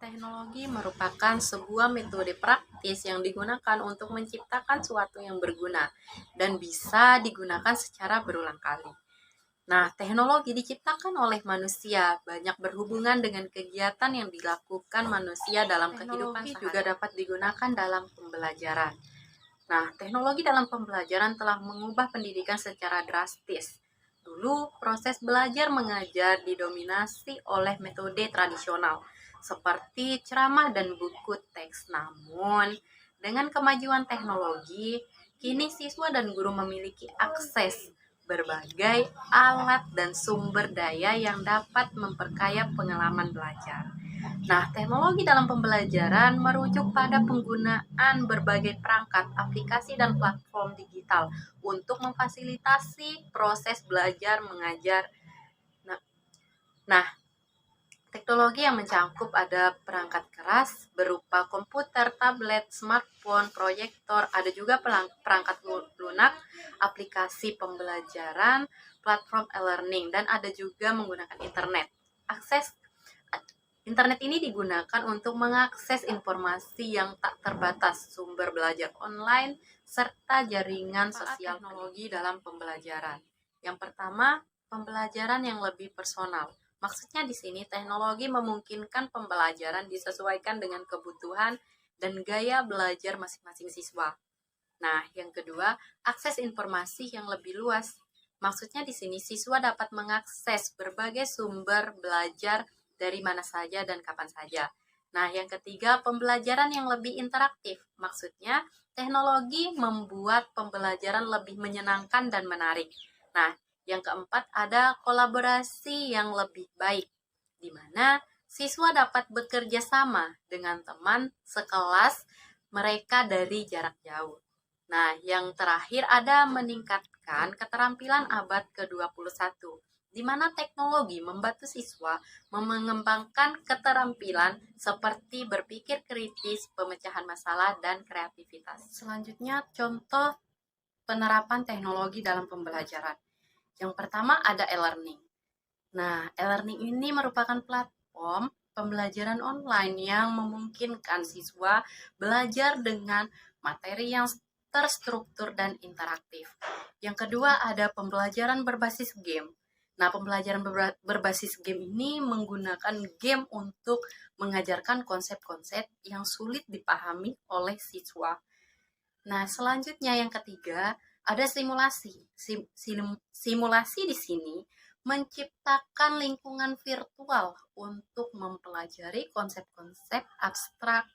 Teknologi merupakan sebuah metode praktis yang digunakan untuk menciptakan sesuatu yang berguna dan bisa digunakan secara berulang kali. Nah, teknologi diciptakan oleh manusia, banyak berhubungan dengan kegiatan yang dilakukan manusia dalam kehidupan sehari-hari. Juga dapat digunakan dalam pembelajaran. Nah, teknologi dalam pembelajaran telah mengubah pendidikan secara drastis. Dulu, proses belajar mengajar didominasi oleh metode tradisional, seperti ceramah dan buku teks. Namun, dengan kemajuan teknologi, kini siswa dan guru memiliki akses berbagai alat dan sumber daya yang dapat memperkaya pengalaman belajar. Nah, teknologi dalam pembelajaran merujuk pada penggunaan berbagai perangkat, aplikasi, dan platform digital untuk memfasilitasi proses belajar mengajar. Nah, teknologi yang mencakup ada perangkat keras berupa komputer, tablet, smartphone, proyektor, ada juga perangkat lunak, aplikasi pembelajaran, platform e-learning, dan ada juga menggunakan internet. Internet ini digunakan untuk mengakses informasi yang tak terbatas, sumber belajar online, serta jaringan sosial. Teknologi dalam pembelajaran. Yang pertama, pembelajaran yang lebih personal. Maksudnya di sini teknologi memungkinkan pembelajaran disesuaikan dengan kebutuhan dan gaya belajar masing-masing siswa. Nah, yang kedua, akses informasi yang lebih luas. Maksudnya di sini siswa dapat mengakses berbagai sumber belajar dari mana saja dan kapan saja. Nah, yang ketiga, pembelajaran yang lebih interaktif. Maksudnya, teknologi membuat pembelajaran lebih menyenangkan dan menarik. Nah, yang keempat, ada kolaborasi yang lebih baik, di mana siswa dapat bekerja sama dengan teman sekelas mereka dari jarak jauh. Nah, yang terakhir ada meningkatkan keterampilan abad ke-21, di mana teknologi membantu siswa mengembangkan keterampilan seperti berpikir kritis, pemecahan masalah, dan kreativitas. Selanjutnya, contoh penerapan teknologi dalam pembelajaran. Yang pertama ada e-learning. Nah, e-learning ini merupakan platform pembelajaran online yang memungkinkan siswa belajar dengan materi yang terstruktur dan interaktif. Yang kedua ada pembelajaran berbasis game. Nah, pembelajaran berbasis game ini menggunakan game untuk mengajarkan konsep-konsep yang sulit dipahami oleh siswa. Nah, selanjutnya yang ketiga ada simulasi. Simulasi di sini menciptakan lingkungan virtual untuk mempelajari konsep-konsep abstrak.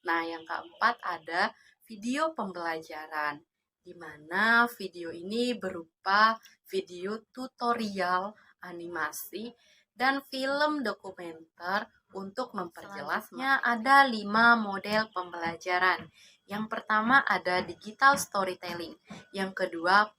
Nah, yang keempat ada video pembelajaran, di mana video ini berupa video tutorial, animasi, dan film dokumenter untuk memperjelasnya. Ada 5 model pembelajaran. Yang pertama ada digital storytelling, yang kedua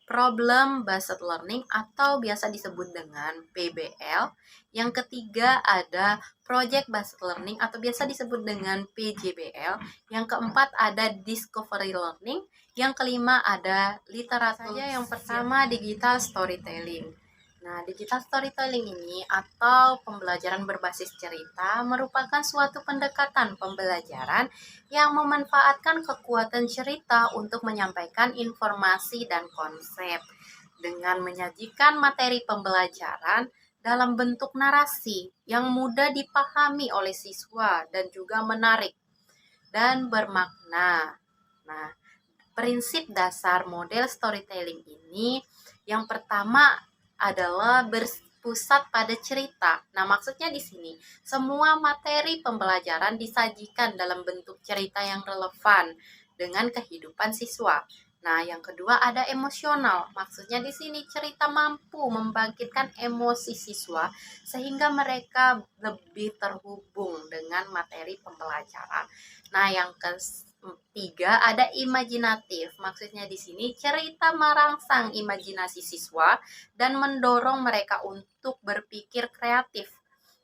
problem based learning atau biasa disebut dengan PBL. Yang ketiga ada project based learning atau biasa disebut dengan PJBL. Yang keempat ada discovery learning. Yang kelima ada literatur. Yang pertama digital storytelling. Nah, digital storytelling ini atau pembelajaran berbasis cerita merupakan suatu pendekatan pembelajaran yang memanfaatkan kekuatan cerita untuk menyampaikan informasi dan konsep dengan menyajikan materi pembelajaran dalam bentuk narasi yang mudah dipahami oleh siswa dan juga menarik dan bermakna. Nah, prinsip dasar model storytelling ini yang pertama adalah berpusat pada cerita. Nah, maksudnya di sini semua materi pembelajaran disajikan dalam bentuk cerita yang relevan dengan kehidupan siswa. Nah, yang kedua ada emosional. Maksudnya di sini cerita mampu membangkitkan emosi siswa sehingga mereka lebih terhubung dengan materi pembelajaran. Nah, yang ketiga ada imajinatif. Maksudnya di sini cerita merangsang imajinasi siswa dan mendorong mereka untuk berpikir kreatif.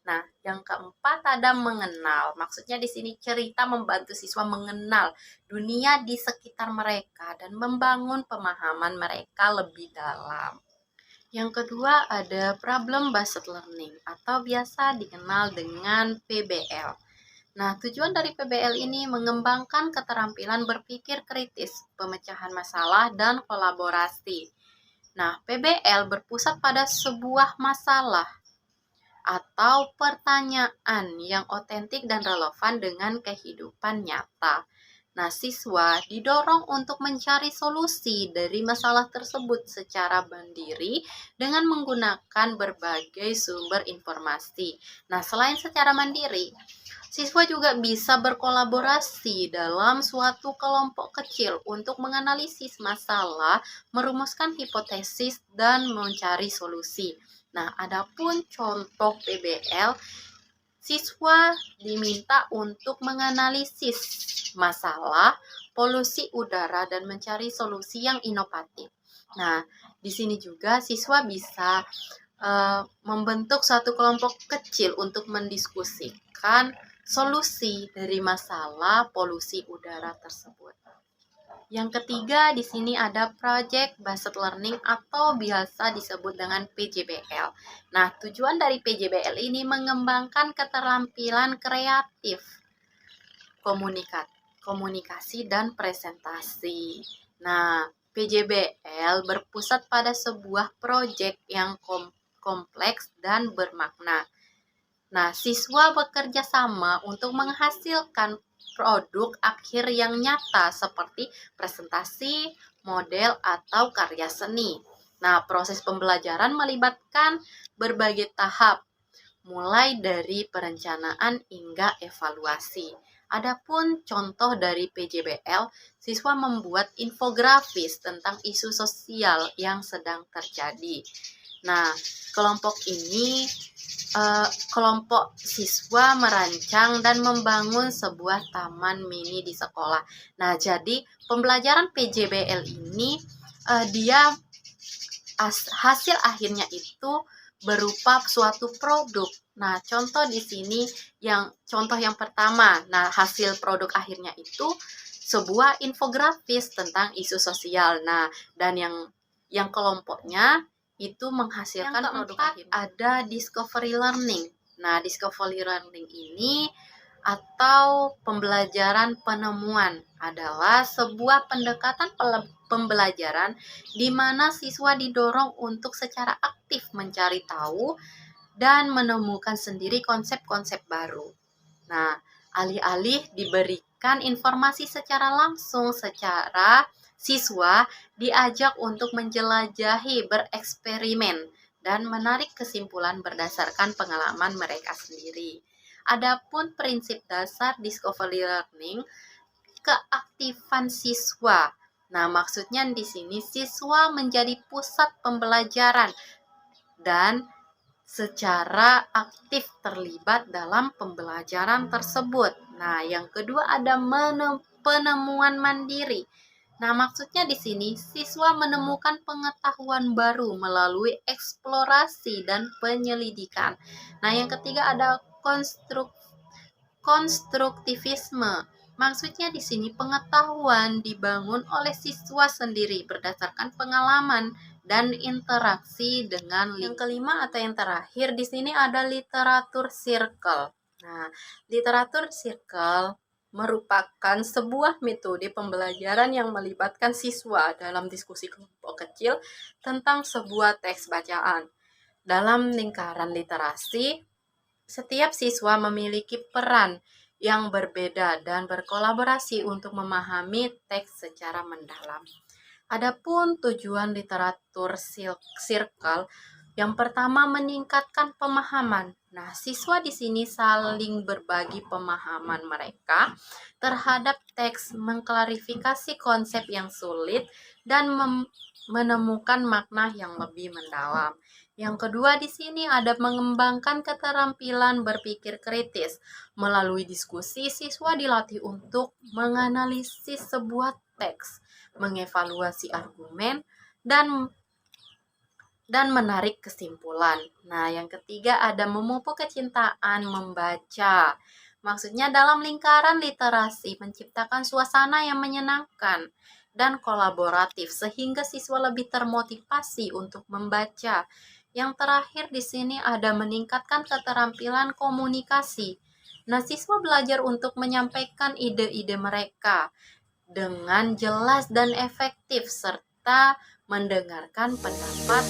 Nah, yang keempat ada mengenal. Maksudnya di sini cerita membantu siswa mengenal dunia di sekitar mereka dan membangun pemahaman mereka lebih dalam. Yang kedua ada problem based learning atau biasa dikenal dengan PBL. Nah, tujuan dari PBL ini mengembangkan keterampilan berpikir kritis, pemecahan masalah, dan kolaborasi. Nah, PBL berpusat pada sebuah masalah atau pertanyaan yang otentik dan relevan dengan kehidupan nyata. Nah, siswa didorong untuk mencari solusi dari masalah tersebut secara mandiri dengan menggunakan berbagai sumber informasi. Nah, selain secara mandiri, siswa juga bisa berkolaborasi dalam suatu kelompok kecil untuk menganalisis masalah, merumuskan hipotesis, dan mencari solusi. Nah, adapun contoh PBL, siswa diminta untuk menganalisis masalah polusi udara dan mencari solusi yang inovatif. Nah, di sini juga siswa bisa membentuk suatu kelompok kecil untuk mendiskusikan solusi dari masalah polusi udara tersebut. Yang ketiga, di sini ada Project Based Learning atau biasa disebut dengan PJBL. Nah, tujuan dari PJBL ini mengembangkan keterampilan kreatif, komunikasi, dan presentasi. Nah, PJBL berpusat pada sebuah proyek yang kompleks dan bermakna. Nah, siswa bekerja sama untuk menghasilkan produk akhir yang nyata seperti presentasi, model, atau karya seni. Nah, proses pembelajaran melibatkan berbagai tahap, mulai dari perencanaan hingga evaluasi. Adapun contoh dari PJBL, siswa membuat infografis tentang isu sosial yang sedang terjadi. Nah, kelompok siswa merancang dan membangun sebuah taman mini di sekolah. Nah, jadi pembelajaran PJBL ini dia hasil akhirnya itu berupa suatu produk. Nah, contoh di sini contoh yang pertama. Nah, hasil produk akhirnya itu sebuah infografis tentang isu sosial. Nah, dan yang kelompoknya itu menghasilkan produk akhirnya. Ada discovery learning. Nah, discovery learning ini atau pembelajaran penemuan adalah sebuah pendekatan pembelajaran di mana siswa didorong untuk secara aktif mencari tahu dan menemukan sendiri konsep-konsep baru. Nah, alih-alih diberikan informasi secara langsung, siswa diajak untuk menjelajahi, bereksperimen, dan menarik kesimpulan berdasarkan pengalaman mereka sendiri. Adapun prinsip dasar discovery learning, keaktifan siswa. Nah, maksudnya di sini siswa menjadi pusat pembelajaran dan secara aktif terlibat dalam pembelajaran tersebut. Nah, yang kedua ada penemuan mandiri. Nah, maksudnya di sini siswa menemukan pengetahuan baru melalui eksplorasi dan penyelidikan. Nah, yang ketiga ada konstruktivisme. Maksudnya di sini pengetahuan dibangun oleh siswa sendiri berdasarkan pengalaman dan interaksi dengan yang kelima atau yang terakhir di sini ada literatur circle. Nah, literatur circle merupakan sebuah metode pembelajaran yang melibatkan siswa dalam diskusi kelompok kecil tentang sebuah teks bacaan. Dalam lingkaran literasi, setiap siswa memiliki peran yang berbeda dan berkolaborasi untuk memahami teks secara mendalam. Adapun tujuan literatur circle, yang pertama meningkatkan pemahaman. Nah, siswa di sini saling berbagi pemahaman mereka terhadap teks, mengklarifikasi konsep yang sulit, dan menemukan makna yang lebih mendalam. Yang kedua di sini ada mengembangkan keterampilan berpikir kritis. Melalui diskusi, siswa dilatih untuk menganalisis sebuah teks, mengevaluasi argumen, dan menarik kesimpulan. Nah, yang ketiga ada memupuk kecintaan membaca. Maksudnya dalam lingkaran literasi menciptakan suasana yang menyenangkan dan kolaboratif sehingga siswa lebih termotivasi untuk membaca. Yang terakhir di sini ada meningkatkan keterampilan komunikasi. Nah, siswa belajar untuk menyampaikan ide-ide mereka dengan jelas dan efektif serta mendengarkan pendapat